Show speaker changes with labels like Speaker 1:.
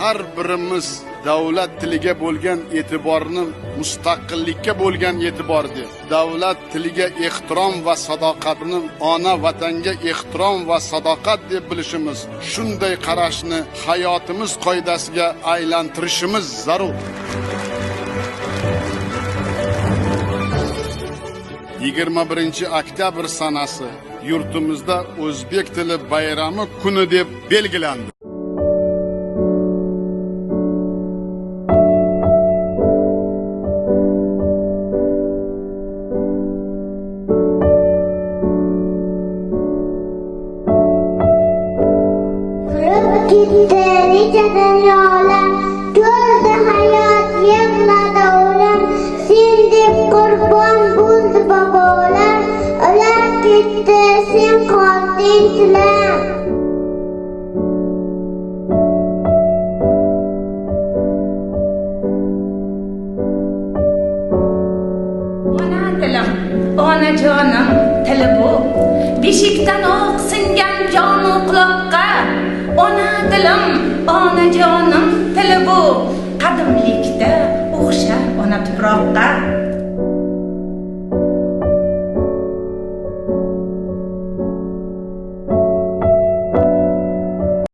Speaker 1: har birimiz davlat tiliga bo'lgan e'tiborni mustaqillikka bo'lgan e'tibor deb, davlat tiliga ehtirom va sadoqatni ona vatanga ehtirom va sadoqat deb bilishimiz, shunday qarashni hayotimiz qoidasiga aylantirishimiz zarur. 21-oktyabr sanasi yurtimizda o'zbek tili bayrami kuni deb belgilandi.
Speaker 2: Gitti nice dünyalar, gördü hayat yığladı oğlan, şimdi kurban buldu babalar, öler gitti sen kaldın tiler.
Speaker 3: Ona dilim, ona canım, tili bu, beshikdan o'q singan jonu quloqqa. Ona dilim, ona jonim, tili bu, qadimlikda o'xshar ona tuproqqa.